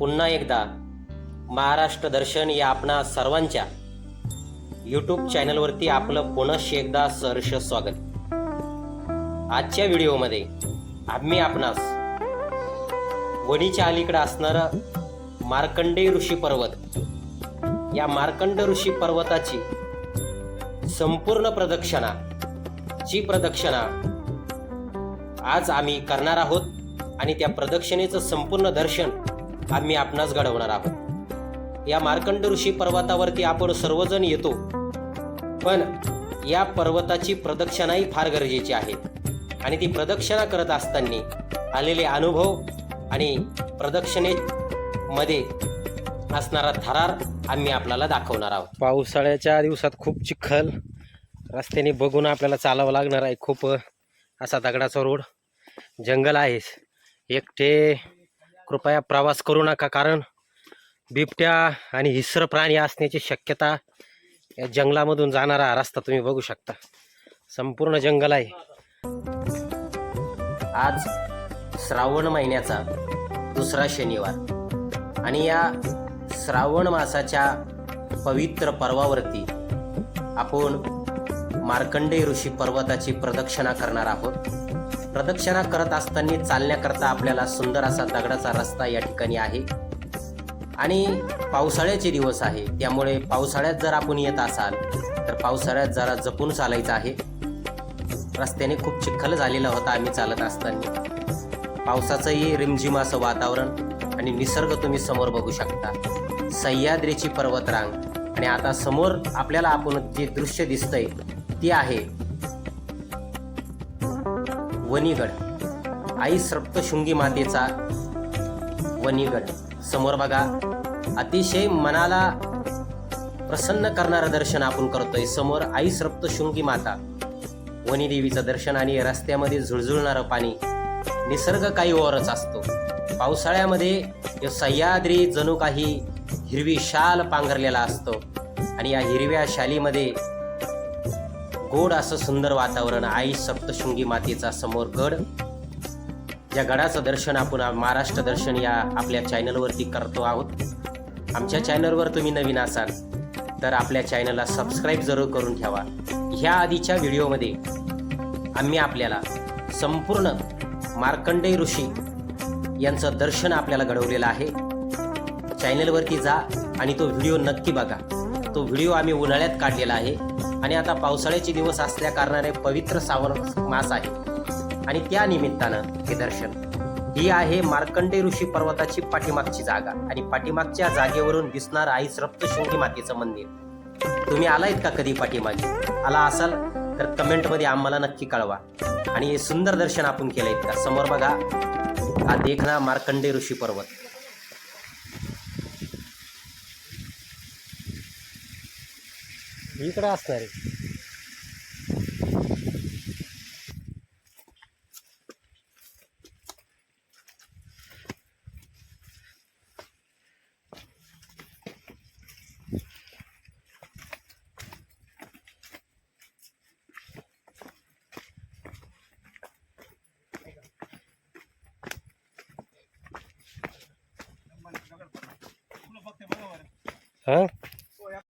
पुन्हा एकदा महाराष्ट्र दर्शन या आपणा सर्वांच्या यूट्यूब चॅनलवरती आपलं पुनश्च एकदा सहर्ष स्वागत। आजच्या व्हिडिओमध्ये आम्ही आपणास वणीच्या अलीकडे असणारा मार्कंडेय ऋषी पर्वत या मार्कंड ऋषी पर्वताची संपूर्ण प्रदक्षिणा आज आम्ही करणार आहोत आणि त्या प्रदक्षिणेचं संपूर्ण दर्शन आम्ही आपणास घडवणार आहोत। या मार्कंड ऋषी पर्वतावरती आपण सर्वजण येतो, पण या पर्वताची प्रदक्षिणाही फार गरजेची आहे आणि ती प्रदक्षिणा करत असताना आलेले अनुभव आणि प्रदक्षिणेमध्ये असणारा थरार आम्ही आपल्याला दाखवणार आहोत। पावसाळ्याच्या दिवसात खूप चिखल रस्त्याने बघून आपल्याला चालावं लागणार आहे। खूप असा दगडाचा रोड, जंगल आहे। एकटे कृपया प्रवास करू नका, कारण बिबट्या आणि हिंस्र प्राणी असण्याची शक्यता या जंगलामधून जाणारा रस्ता तुम्ही बघू शकता। संपूर्ण जंगल आहे। आज श्रावण महिन्याचा दुसरा शनिवार आणि या श्रावण मासाच्या पवित्र पर्वावरती आपण मार्कंडेय ऋषी पर्वताची प्रदक्षिणा करणार आहोत। प्रदक्षिणा करत असताना चालण्याकरता आपल्याला सुंदर असा दगडाचा रस्ता या ठिकाणी आहे आणि पावसाळ्याचे दिवस आहे, त्यामुळे पावसाळ्यात जर आपण येत असाल तर पावसाळ्यात जरा जपून चालायचं आहे। रस्त्याने खूप चिखल झालेला होता आम्ही चालत असताना। पावसाचंही रिमझिम असं वातावरण आणि निसर्ग तुम्ही समोर बघू शकता, सह्याद्रीची पर्वतरांग। आणि आता समोर आपल्याला आपण जे दृश्य दिसतंय ती आहे वणीगड, आई सप्तशृंगी मातेचा वणीगड। समोर बघा, अतिशय मनाला प्रसन्न करणारं दर्शन आपण करतोय। समोर आई सप्तशृंगी माता, वणी देवीचं दर्शन आणि रस्त्यामध्ये झुळझुळणारं पाणी, निसर्ग काही ओरच असतो। पावसाळ्यामध्ये सह्याद्री जणू काही हिरवी शाल पांघरलेला असतो आणि या हिरव्या शालीमध्ये गोड असं सुंदर वातावरण। आई सप्तशृंगी मातेचा समोर गड, या गडाचं दर्शन आपण महाराष्ट्र दर्शन या आपल्या चॅनलवरती करतो आहोत। आमच्या चॅनलवर तुम्ही नवीन असाल तर आपल्या चॅनलला सबस्क्राईब जरूर करून ठेवा। ह्या आधीच्या व्हिडिओमध्ये आम्ही आपल्याला संपूर्ण मार्कंडेय ऋषी यांचं दर्शन आपल्याला घडवलेलं आहे। चॅनलवरती जा आणि तो व्हिडिओ नक्की बघा। तो व्हिडिओ आम्ही उन्हाळ्यात काढलेला आहे आणि आता पावसाळ्याचे दिवस असल्या कारणाने पवित्र श्रावण मास आहे आणि त्या निमित्तानं हे दर्शन। ही आहे मार्कंडेय ऋषी पर्वताची पाठीमागची जागा आणि पाठीमागच्या जागेवरून दिसणार आई सप्तशृंगी मातेचं मंदिर। तुम्ही आलायत का कधी पाठीमागे? आला असाल तर कमेंटमध्ये आम्हाला नक्की कळवा। आणि हे सुंदर दर्शन आपण केलंय का? समोर बघा, हा देखना मार्कंडेय ऋषी पर्वत। इकडे असणार आहे। हाँ